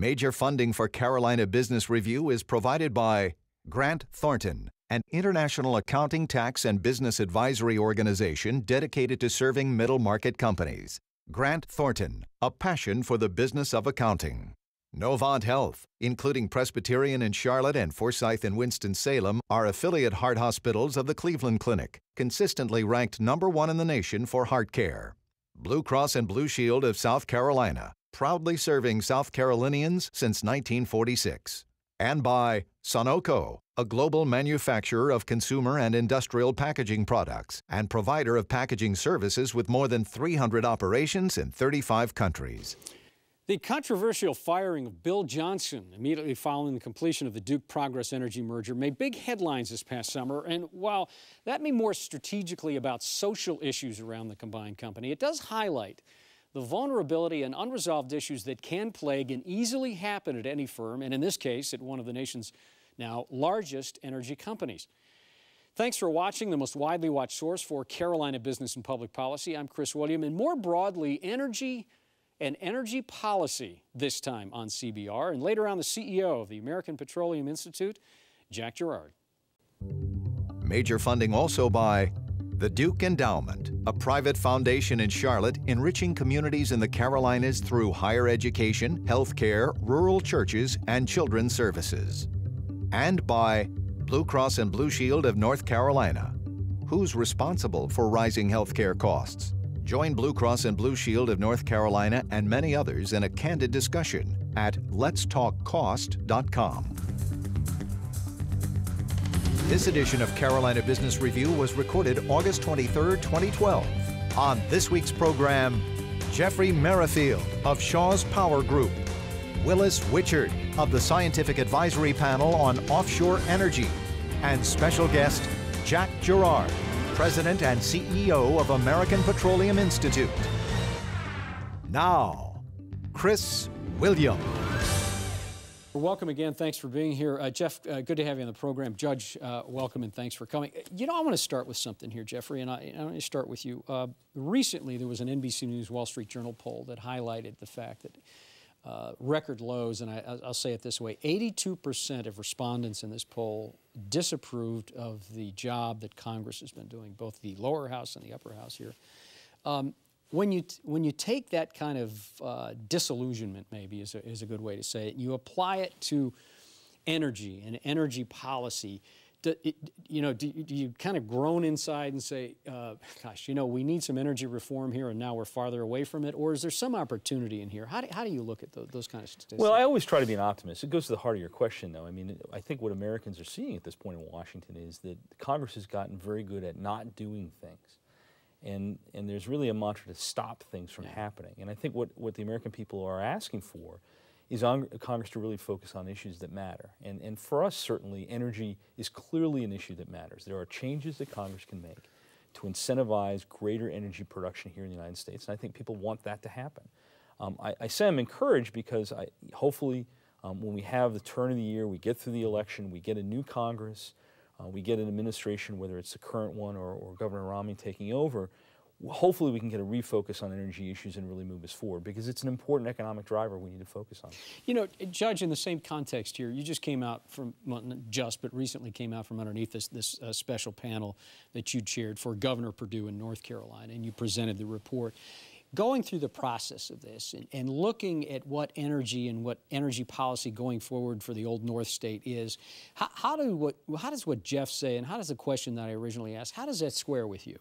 Major funding for Carolina Business Review is provided by Grant Thornton, an international accounting, tax, and business advisory organization dedicated to serving middle-market companies. Grant Thornton, a passion for the business of accounting. Novant Health, including Presbyterian in Charlotte and Forsyth in Winston-Salem, are affiliate heart hospitals of the Cleveland Clinic, consistently ranked #1 in the nation for heart care. Blue Cross and Blue Shield of South Carolina, proudly serving South Carolinians since 1946. And by Sonoco, a global manufacturer of consumer and industrial packaging products and provider of packaging services with more than 300 operations in 35 countries. The controversial firing of Bill Johnson immediately following the completion of the Duke Progress Energy merger made big headlines this past summer. And while that may be more strategically about social issues around the combined company, it does highlight the vulnerability and unresolved issues that can plague and easily happen at any firm, and in this case, at one of the nation's now largest energy companies. Thanks for watching the most widely watched source for Carolina business and public policy. I'm Chris William, and more broadly, energy and energy policy this time on CBR, and later on the CEO of the American Petroleum Institute, Jack Gerard. Major funding also by the Duke Endowment, a private foundation in Charlotte enriching communities in the Carolinas through higher education, health care, rural churches, and children's services. And by Blue Cross and Blue Shield of North Carolina. Who's responsible for rising health care costs? Join Blue Cross and Blue Shield of North Carolina and many others in a candid discussion at letstalkcost.com. This edition of Carolina Business Review was recorded August 23, 2012. On this week's program, Jeffrey Merrifield of Shaw's Power Group, Willis Wichard of the Scientific Advisory Panel on Offshore Energy, and special guest Jack Gerard, President and CEO of American Petroleum Institute. Now, Chris William. Welcome again. Thanks for being here. Jeff, good to have you on the program. Judge, welcome and thanks for coming. You know, I want to start with something here, Jeffrey, and I want to start with you. Recently, there was an NBC News Wall Street Journal poll that highlighted the fact that record lows, and I'll say it this way, 82% of respondents in this poll disapproved of the job that Congress has been doing, both the lower house and the upper house here. When you take that kind of disillusionment, maybe is a good way to say it, and you apply it to energy and energy policy, do you kind of groan inside and say, gosh, you know, we need some energy reform here and now we're farther away from it? Or is there some opportunity in here? How do you look at those kind of statistics? Well, I always try to be an optimist. It goes to the heart of your question, though. I mean, I think what Americans are seeing at this point in Washington is that Congress has gotten very good at not doing things. And there's really a mantra to stop things from happening. And I think what the American people are asking for is Congress to really focus on issues that matter. And for us, certainly, energy is clearly an issue that matters. There are changes that Congress can make to incentivize greater energy production here in the United States, and I think people want that to happen. I say I'm encouraged because hopefully when we have the turn of the year, we get through the election, we get a new Congress, we get an administration, whether it's the current one or Governor Romney taking over, hopefully we can get a refocus on energy issues and really move us forward, because it's an important economic driver we need to focus on. You know, Judge, in the same context here, you just came out from, well, not just, but recently came out from underneath this special panel that you chaired for Governor Perdue in North Carolina, and you presented the report. Going through the process of this and looking at what energy and what energy policy going forward for the old North State is, how does what Jeff say, and how does the question that I originally asked, how does that square with you?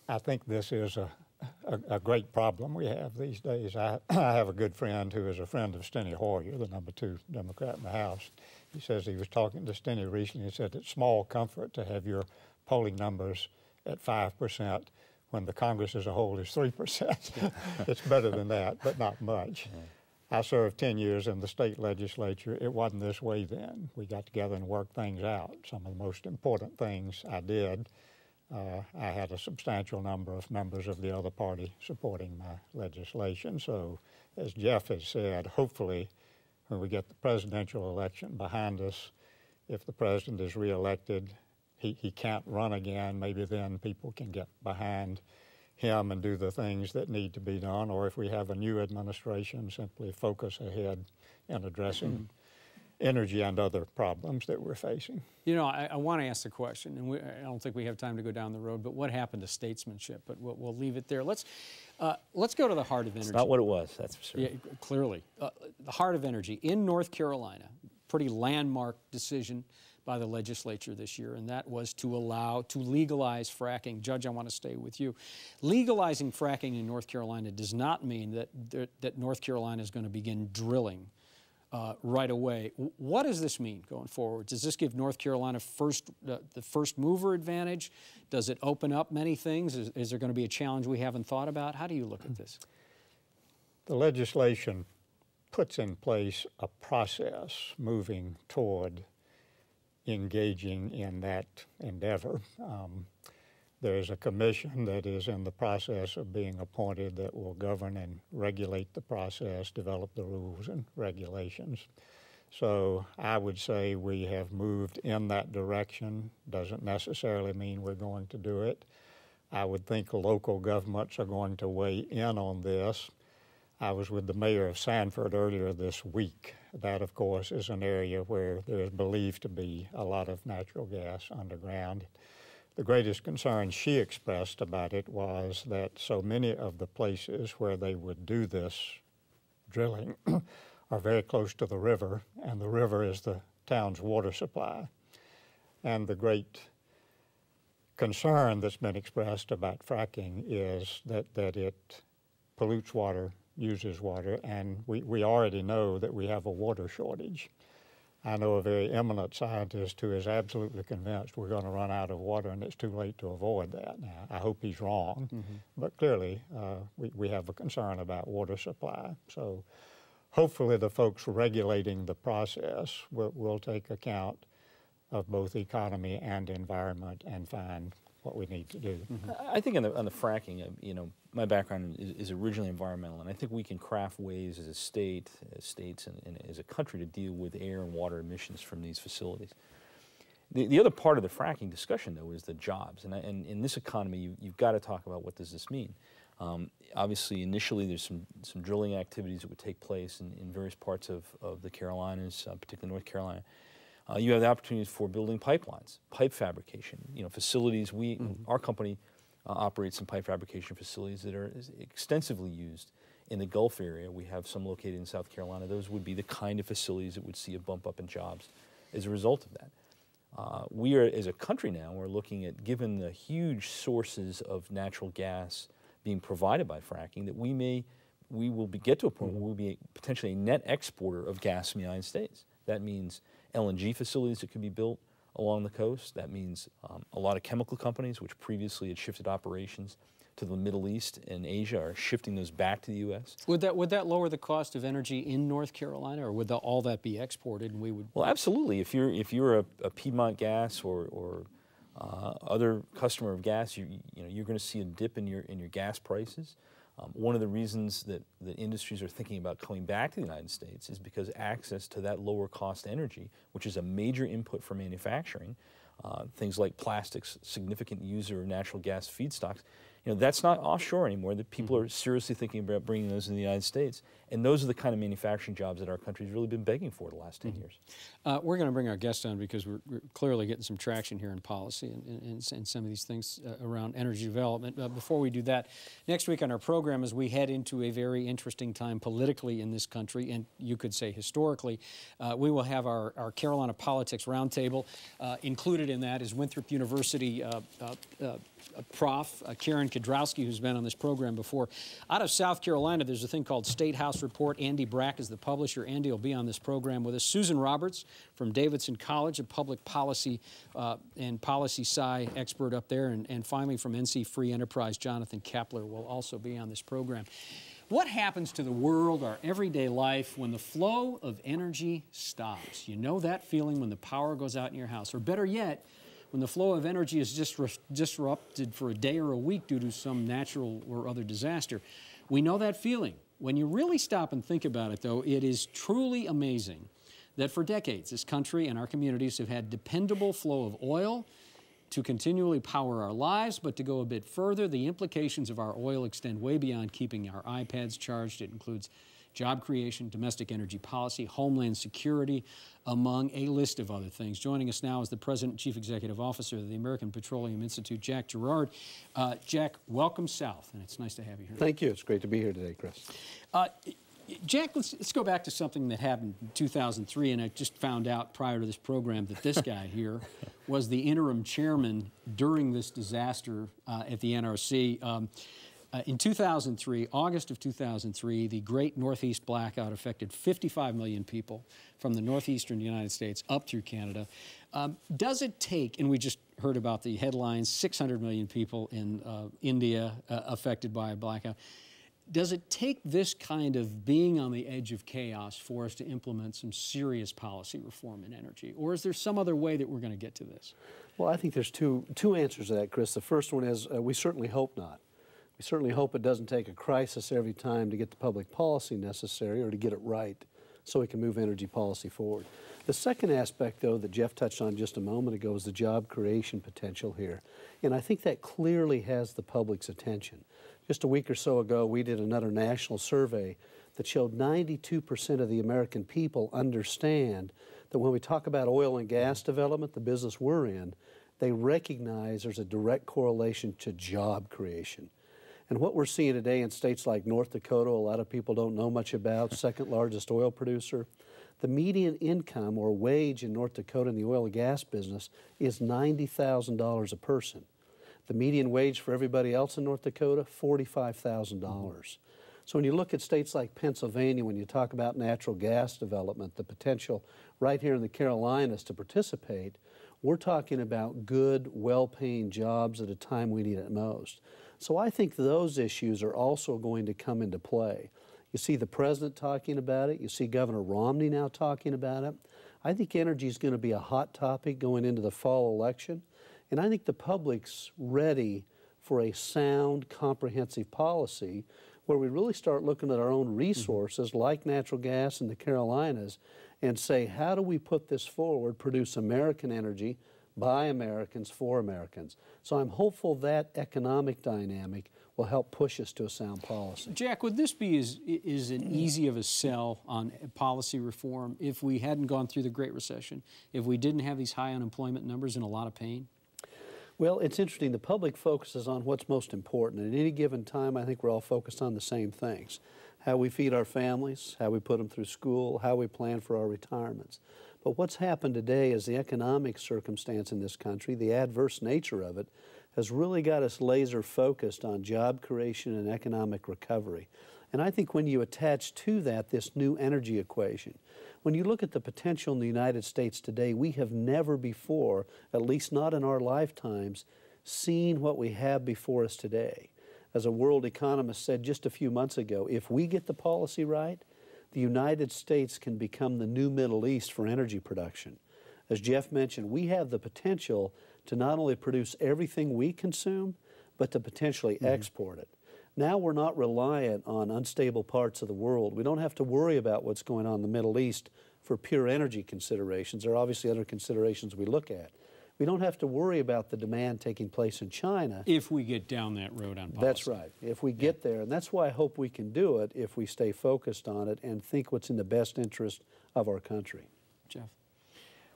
I think this is a great problem we have these days. I have a good friend who is a friend of Steny Hoyer, the #2 Democrat in the House. He says he was talking to Steny recently. He said it's small comfort to have your polling numbers at 5% when the Congress as a whole is 3%. It's better than that, but not much. I served 10 years in the state legislature. It wasn't this way then. We got together and worked things out. Some of the most important things I did, I had a substantial number of members of the other party supporting my legislation. So, as Jeff has said, hopefully when we get the presidential election behind us, if the president is reelected, he can't run again. Maybe then people can get behind him and do the things that need to be done, or if we have a new administration, simply focus ahead in addressing energy and other problems that we're facing. You know, I want to ask the question, and I don't think we have time to go down the road, but what happened to statesmanship? But we'll leave it there. Let's go to the heart of energy. It's not what it was, that's for sure. Yeah, clearly. The heart of energy in North Carolina, pretty landmark decision by the legislature this year, and that was to legalize fracking. Judge, I want to stay with you. Legalizing fracking in North Carolina does not mean that North Carolina is going to begin drilling right away. What does this mean going forward? Does this give North Carolina the first mover advantage? Does it open up many things? Is there going to be a challenge we haven't thought about? How do you look at this? The legislation puts in place a process moving toward engaging in that endeavor. There's a commission that is in the process of being appointed that will govern and regulate the process, develop the rules and regulations. So I would say we have moved in that direction. Doesn't necessarily mean we're going to do it. I would think local governments are going to weigh in on this. I was with the mayor of Sanford earlier this week. That, of course, is an area where there is believed to be a lot of natural gas underground. The greatest concern she expressed about it was that so many of the places where they would do this drilling are very close to the river, and the river is the town's water supply. And the great concern that's been expressed about fracking is that it pollutes water, uses water, and we already know that we have a water shortage. I know a very eminent scientist who is absolutely convinced we're going to run out of water and it's too late to avoid that. Now, I hope he's wrong, but clearly we have a concern about water supply. So hopefully the folks regulating the process will take account of both economy and environment and find what we need to do. I think on the fracking, you know, my background is originally environmental, and I think we can craft ways as a state, as states, and as a country to deal with air and water emissions from these facilities. The other part of the fracking discussion, though, is the jobs, and in this economy, you've got to talk about what does this mean. Obviously, initially, there's some drilling activities that would take place in various parts of the Carolinas, particularly North Carolina. You have the opportunities for building pipelines, pipe fabrication, you know, facilities. Our company operates some pipe fabrication facilities that are extensively used in the Gulf area. We have some located in South Carolina. Those would be the kind of facilities that would see a bump up in jobs as a result of that. We are, as a country now, we're looking at, given the huge sources of natural gas being provided by fracking, that we will get to a point where we'll be potentially a net exporter of gas in the United States. That means LNG facilities that could be built along the coast. That means a lot of chemical companies, which previously had shifted operations to the Middle East and Asia, are shifting those back to the U.S. Would that lower the cost of energy in North Carolina, or would all that be exported and we would? Well, absolutely. If you're a Piedmont Gas or other customer of gas, you're going to see a dip in your gas prices. One of the reasons that industries are thinking about coming back to the United States is because access to that lower cost energy, which is a major input for manufacturing, things like plastics, significant user of natural gas feedstocks, you know, that's not offshore anymore. That people are seriously thinking about bringing those in the United States. And those are the kind of manufacturing jobs that our country's really been begging for the last 10 years. We're going to bring our guest on because we're clearly getting some traction here in policy and some of these things around energy development. Before we do that, next week on our program, as we head into a very interesting time politically in this country, and you could say historically, we will have our Carolina Politics Roundtable. Included in that is Winthrop University Prof. Karen Kudrowski, who's been on this program before. Out of South Carolina, there's a thing called State House Report. Andy Brack is the publisher. Andy will be on this program with us. Susan Roberts from Davidson College, a public policy and policy sci expert up there. And finally, from NC Free Enterprise, Jonathan Kepler will also be on this program. What happens to the world, our everyday life, when the flow of energy stops? You know that feeling when the power goes out in your house, or better yet, when the flow of energy is disrupted for a day or a week due to some natural or other disaster. We know that feeling. When you really stop and think about it, though, it is truly amazing that for decades this country and our communities have had dependable flow of oil to continually power our lives, but to go a bit further, the implications of our oil extend way beyond keeping our iPads charged. It includes job creation, domestic energy policy, homeland security, among a list of other things. Joining us now is the President and Chief Executive Officer of the American Petroleum Institute, Jack Gerard. Jack, welcome south, and it's nice to have you here. Thank you. It's great to be here today, Chris. Jack, let's go back to something that happened in 2003, and I just found out prior to this program that this guy here was the interim chairman during this disaster at the NRC. In 2003, August of 2003, the great Northeast blackout affected 55 million people from the northeastern United States up through Canada. Does it take, and we just heard about the headlines, 600 million people in India affected by a blackout. Does it take this kind of being on the edge of chaos for us to implement some serious policy reform in energy? Or is there some other way that we're going to get to this? Well, I think there's two answers to that, Chris. The first one is we certainly hope not. We certainly hope it doesn't take a crisis every time to get the public policy necessary or to get it right so we can move energy policy forward. The second aspect, though, that Jeff touched on just a moment ago is the job creation potential here. And I think that clearly has the public's attention. Just a week or so ago, we did another national survey that showed 92% of the American people understand that when we talk about oil and gas development, the business we're in, they recognize there's a direct correlation to job creation. And what we're seeing today in states like North Dakota, a lot of people don't know much about, second largest oil producer, the median income or wage in North Dakota in the oil and gas business is $90,000 a person. The median wage for everybody else in North Dakota, $45,000. So when you look at states like Pennsylvania, when you talk about natural gas development, the potential right here in the Carolinas to participate, we're talking about good, well-paying jobs at a time we need it most. So I think those issues are also going to come into play. You see the president talking about it. You see Governor Romney now talking about it. I think energy is going to be a hot topic going into the fall election. And I think the public's ready for a sound, comprehensive policy where we really start looking at our own resources like natural gas in the Carolinas and say, how do we put this forward, produce American energy by Americans for Americans? So I'm hopeful that economic dynamic will help push us to a sound policy. Jack, would this be as easy of a sell on policy reform if we hadn't gone through the Great Recession, if we didn't have these high unemployment numbers and a lot of pain? Well, it's interesting. The public focuses on what's most important. At any given time, I think we're all focused on the same things. How we feed our families, how we put them through school, how we plan for our retirements. But what's happened today is the economic circumstance in this country, the adverse nature of it, has really got us laser focused on job creation and economic recovery. And I think when you attach to that this new energy equation, when you look at the potential in the United States today, we have never before, at least not in our lifetimes, seen what we have before us today. As a world economist said just a few months ago, if we get the policy right, the United States can become the new Middle East for energy production. As Jeff mentioned, we have the potential to not only produce everything we consume, but to potentially export it. Now we're not reliant on unstable parts of the world. We don't have to worry about what's going on in the Middle East for pure energy considerations. There are obviously other considerations we look at. We don't have to worry about the demand taking place in China. If we get down that road on policy. That's right. If we get there. And that's why I hope we can do it if we stay focused on it and think what's in the best interest of our country. Jeff?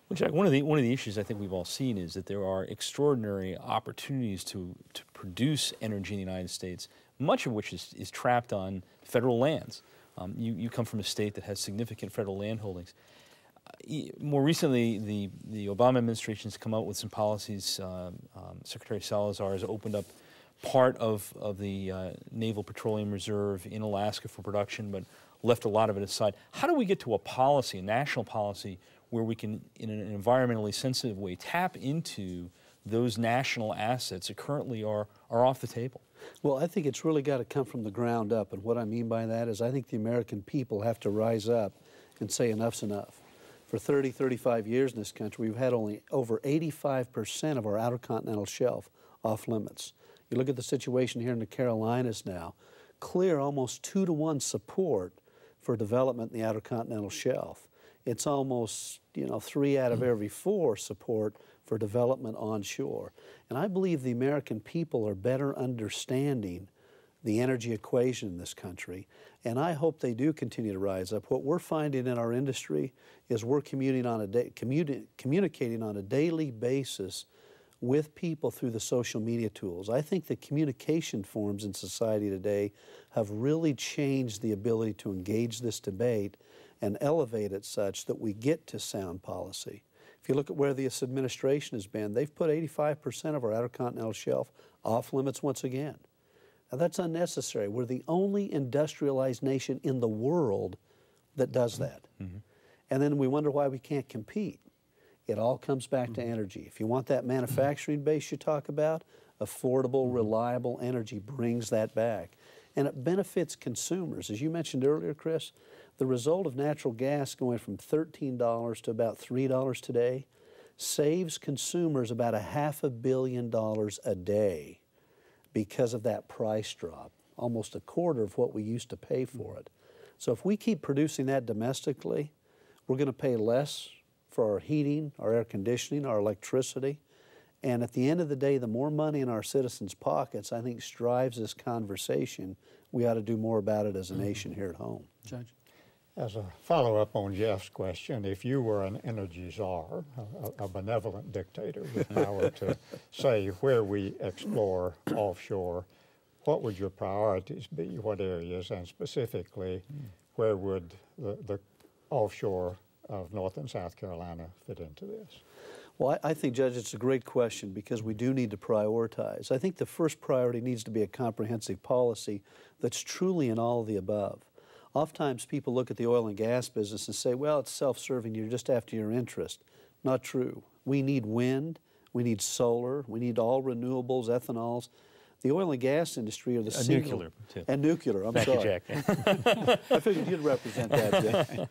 Well, Jack, one of the issues I think we've all seen is that there are extraordinary opportunities to produce energy in the United States, much of which is trapped on federal lands. You come from a state that has significant federal land holdings. More recently, the Obama administration has come out with some policies. Secretary Salazar has opened up part of the Naval Petroleum Reserve in Alaska for production, but left a lot of it aside. How do we get to a policy, a national policy, where we can, in an environmentally sensitive way, tap into those national assets that currently are off the table? Well, I think it's really got to come from the ground up, and what I mean by that is I think the American people have to rise up and say enough's enough. For 30, 35 years in this country, we've had only over 85% of our outer continental shelf off limits. You look at the situation here in the Carolinas now, clear almost 2-to-1 support for development in the outer continental shelf. It's almost, 3 out of every 4 support for development onshore. And I believe the American people are better understanding the energy equation in this country, and I hope they do continue to rise up. What we're finding in our industry is we're communicating on a daily basis with people through the social media tools. I think the communication forms in society today have really changed the ability to engage this debate and elevate it such that we get to sound policy. If you look at where this administration has been, they've put 85% of our outer continental shelf off limits once again. Now that's unnecessary. We're the only industrialized nation in the world that does that. And then we wonder why we can't compete. It all comes back to energy. If you want that manufacturing base you talk about, affordable, reliable energy brings that back. And it benefits consumers. As you mentioned earlier, Chris, the result of natural gas going from $13 to about $3 today saves consumers about $500 million a day because of that price drop, almost a quarter of what we used to pay for it. So if we keep producing that domestically, we're going to pay less for our heating, our air conditioning, our electricity. And at the end of the day, the more money in our citizens' pockets, I think, drives this conversation. We ought to do more about it as a nation here at home. Judge? As a follow-up on Jeff's question, if you were an energy czar, a benevolent dictator with power to say where we explore offshore, what would your priorities be? What areas, and specifically, where would the offshore of North and South Carolina fit into this? Well, I think, Judge, it's a great question because we do need to prioritize. I think the first priority needs to be a comprehensive policy that's truly in all of the above. Oftentimes people look at the oil and gas business and say, well, it's self-serving, you're just after your interest. Not true. We need wind, we need solar, we need all renewables, ethanols. The oil and gas industry are the single... Nuclear, too. And nuclear, I'm Thank sorry. you, Jack. I figured you'd represent that, Jack.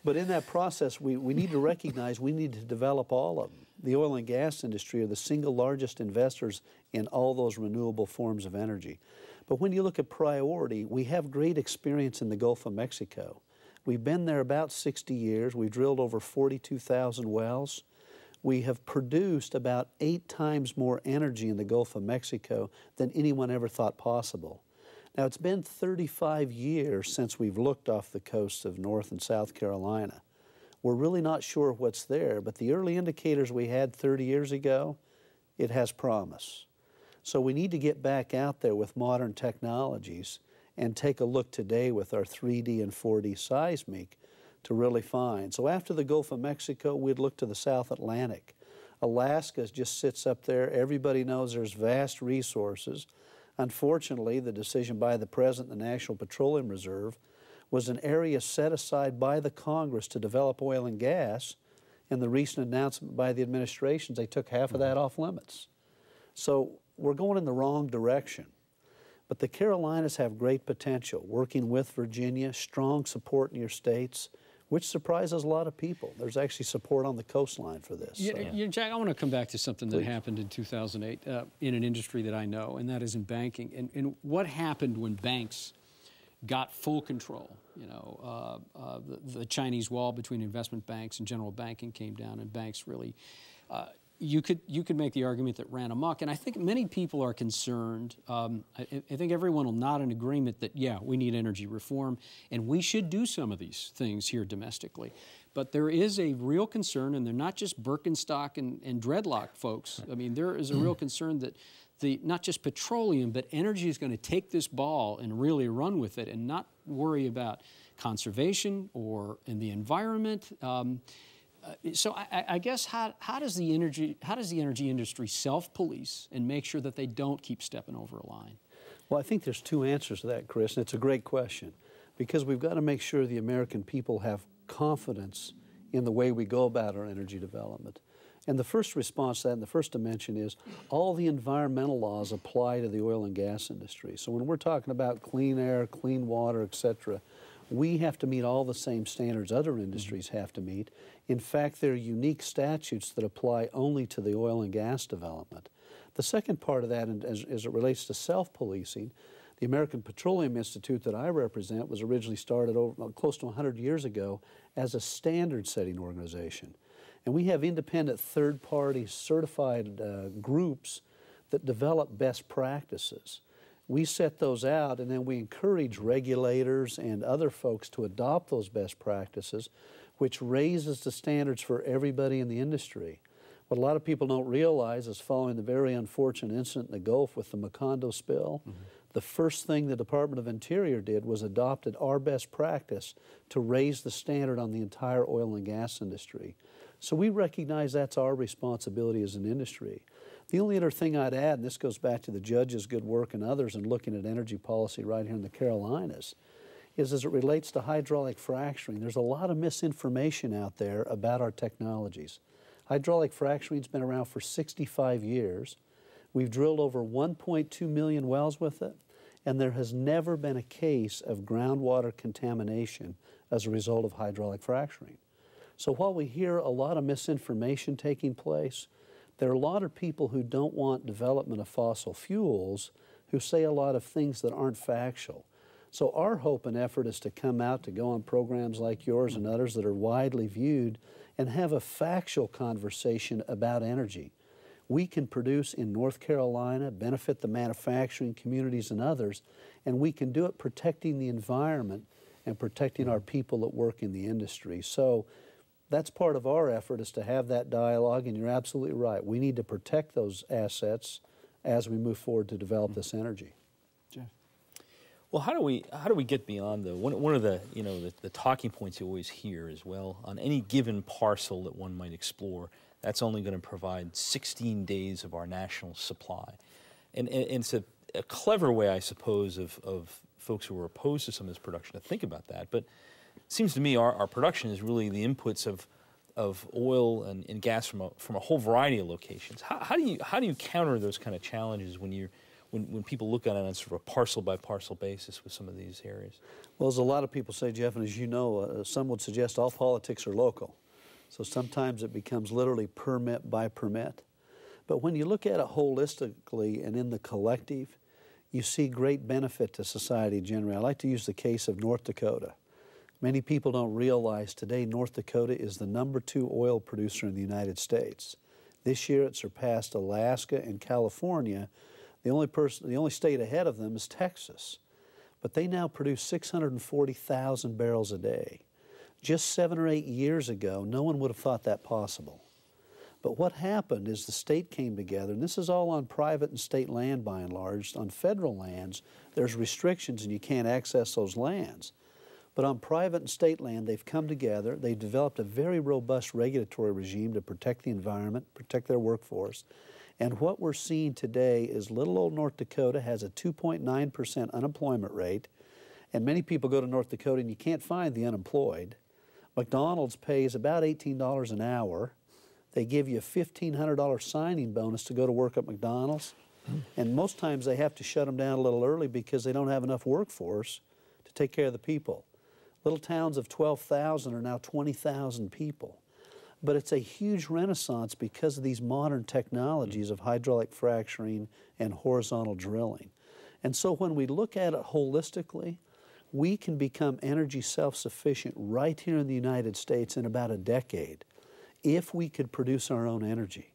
But in that process, we need to recognize we need to develop all of them. The oil and gas industry are the single largest investors in all those renewable forms of energy. But when you look at priority, we have great experience in the Gulf of Mexico. We've been there about 60 years. We've drilled over 42,000 wells. We have produced about 8 times more energy in the Gulf of Mexico than anyone ever thought possible. Now, it's been 35 years since we've looked off the coasts of North and South Carolina. We're really not sure what's there, but the early indicators we had 30 years ago, it has promise. So we need to get back out there with modern technologies and take a look today with our 3D and 4D seismic to really find. So after the Gulf of Mexico, we'd look to the South Atlantic. Alaska just sits up there. Everybody knows there's vast resources. Unfortunately, the decision by the President of the National Petroleum Reserve was an area set aside by the Congress to develop oil and gas. In the recent announcement by the administrations, they took half of that off limits. So we're going in the wrong direction. But the Carolinas have great potential, working with Virginia, strong support in your states, which surprises a lot of people. There's actually support on the coastline for this. Jack, I want to come back to something that happened in 2008 in an industry that I know, and that is in banking. And what happened when banks got full control? You know, the Chinese wall between investment banks and general banking came down, and banks really... You could make the argument that ran amok, and I think many people are concerned. I think everyone will nod in agreement that, yeah, we need energy reform, and we should do some of these things here domestically. But there is a real concern, and they're not just Birkenstock and dreadlock folks. I mean, there is a real concern that not just petroleum, but energy is going to take this ball and really run with it and not worry about conservation or in the environment. So I guess how does the energy industry self-police and make sure that they don't keep stepping over a line? Well, I think there's 2 answers to that, Chris, and it's a great question, because we've got to make sure the American people have confidence in the way we go about our energy development. And the first response to that, and the first dimension is all the environmental laws apply to the oil and gas industry. So when we're talking about clean air, clean water, et cetera, we have to meet all the same standards other industries have to meet. In fact, there are unique statutes that apply only to the oil and gas development. The second part of that, as it relates to self-policing, the American Petroleum Institute that I represent was originally started close to 100 years ago as a standard-setting organization. And we have independent third-party certified groups that develop best practices. We set those out, and then we encourage regulators and other folks to adopt those best practices, which raises the standards for everybody in the industry. What a lot of people don't realize is following the very unfortunate incident in the Gulf with the Macondo spill, the first thing the Department of Interior did was adopted our best practice to raise the standard on the entire oil and gas industry. So we recognize that's our responsibility as an industry. The only other thing I'd add, and this goes back to the judge's good work and others in looking at energy policy right here in the Carolinas, is as it relates to hydraulic fracturing, there's a lot of misinformation out there about our technologies. Hydraulic fracturing's been around for 65 years. We've drilled over 1.2 million wells with it, and there has never been a case of groundwater contamination as a result of hydraulic fracturing. So while we hear a lot of misinformation taking place, there are a lot of people who don't want development of fossil fuels who say a lot of things that aren't factual. So our hope and effort is to come out, to go on programs like yours and others that are widely viewed and have a factual conversation about energy. We can produce in North Carolina, benefit the manufacturing communities and others, and we can do it protecting the environment and protecting our people that work in the industry. So that's part of our effort, is to have that dialogue, and you're absolutely right. We need to protect those assets as we move forward to develop this energy. Jeff? Well, how do we get beyond one of the the talking points you always hear is, well, on any given parcel that one might explore, that's only going to provide 16 days of our national supply, and it's a clever way, I suppose, of folks who are opposed to some of this production to think about that. But it seems to me our production is really the inputs of oil and gas from a whole variety of locations. How do you counter those kind of challenges when people look at it on sort of a parcel by parcel basis with some of these areas? Well, as a lot of people say, Jeff, and as you know, some would suggest all politics are local. So sometimes it becomes literally permit by permit. But when you look at it holistically and in the collective, you see great benefit to society generally. I like to use the case of North Dakota. Many people don't realize today North Dakota is the #2 oil producer in the United States. This year it surpassed Alaska and California. The only state ahead of them is Texas. But they now produce 640,000 barrels a day. Just 7 or 8 years ago, no one would have thought that possible. But what happened is the state came together, and this is all on private and state land by and large. On federal lands, there's restrictions and you can't access those lands. But on private and state land, they've come together. They've developed a very robust regulatory regime to protect the environment, protect their workforce. And what we're seeing today is little old North Dakota has a 2.9% unemployment rate. And many people go to North Dakota and you can't find the unemployed. McDonald's pays about $18 an hour. They give you a $1,500 signing bonus to go to work at McDonald's. And most times they have to shut them down a little early because they don't have enough workforce to take care of the people. Little towns of 12,000 are now 20,000 people. But it's a huge renaissance because of these modern technologies of hydraulic fracturing and horizontal drilling. And so when we look at it holistically, we can become energy self-sufficient right here in the United States in about a decade if we could produce our own energy.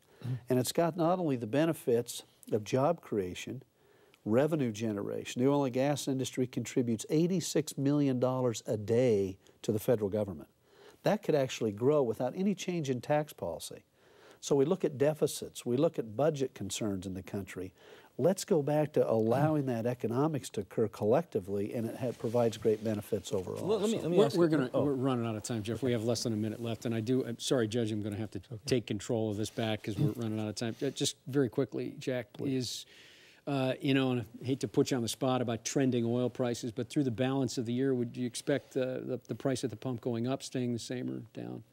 And it's got not only the benefits of job creation, revenue generation. The oil and gas industry contributes $86 million a day to the federal government. That could actually grow without any change in tax policy. So we look at deficits, we look at budget concerns in the country. Let's go back to allowing that economics to occur collectively, and it provides great benefits overall. Let me we're running out of time, Jeff. We have less than a minute left, and I'm sorry, Judge, I'm going to have to take control of this back because we're running out of time. Just very quickly, Jack, is, and I hate to put you on the spot about trending oil prices, but through the balance of the year, would you expect the price at the pump going up, staying the same, or down?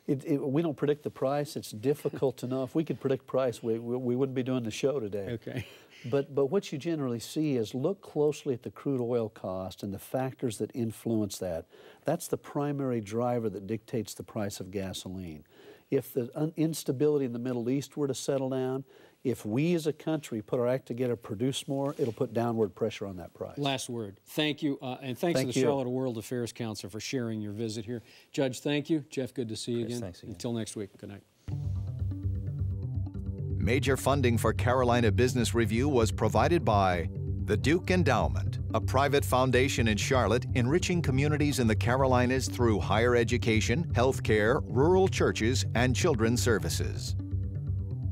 We don't predict the price. It's difficult to know. If we could predict price, we wouldn't be doing the show today. Okay. But what you generally see is look closely at the crude oil cost and the factors that influence that. That's the primary driver that dictates the price of gasoline. if the instability in the Middle East were to settle down, if we as a country put our act together, produce more, it'll put downward pressure on that price. Last word. Thank you. And thanks to the Charlotte World Affairs Council for sharing your visit here. Judge, thank you. Jeff, good to see you again. Thanks again. Until next week. Good night. Major funding for Carolina Business Review was provided by the Duke Endowment, a private foundation in Charlotte enriching communities in the Carolinas through higher education, healthcare, rural churches, and children's services.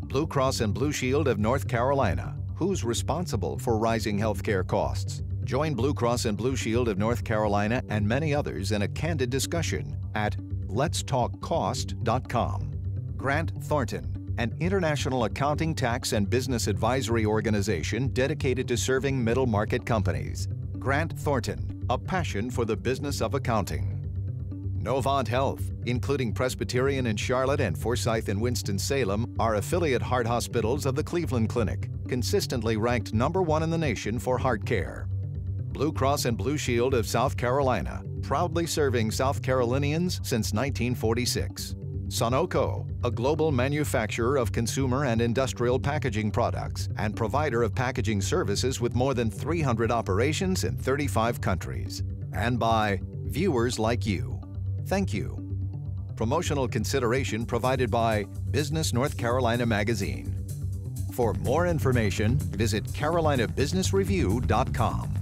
Blue Cross and Blue Shield of North Carolina. Who's responsible for rising healthcare costs? Join Blue Cross and Blue Shield of North Carolina and many others in a candid discussion at letstalkcost.com. Grant Thornton, an international accounting, tax, and business advisory organization dedicated to serving middle-market companies. Grant Thornton, a passion for the business of accounting. Novant Health, including Presbyterian in Charlotte and Forsyth in Winston-Salem, are affiliate heart hospitals of the Cleveland Clinic, consistently ranked #1 in the nation for heart care. Blue Cross and Blue Shield of South Carolina, proudly serving South Carolinians since 1946. Sunoco, a global manufacturer of consumer and industrial packaging products and provider of packaging services with more than 300 operations in 35 countries. And by viewers like you. Thank you. Promotional consideration provided by Business North Carolina Magazine. For more information, visit carolinabusinessreview.com.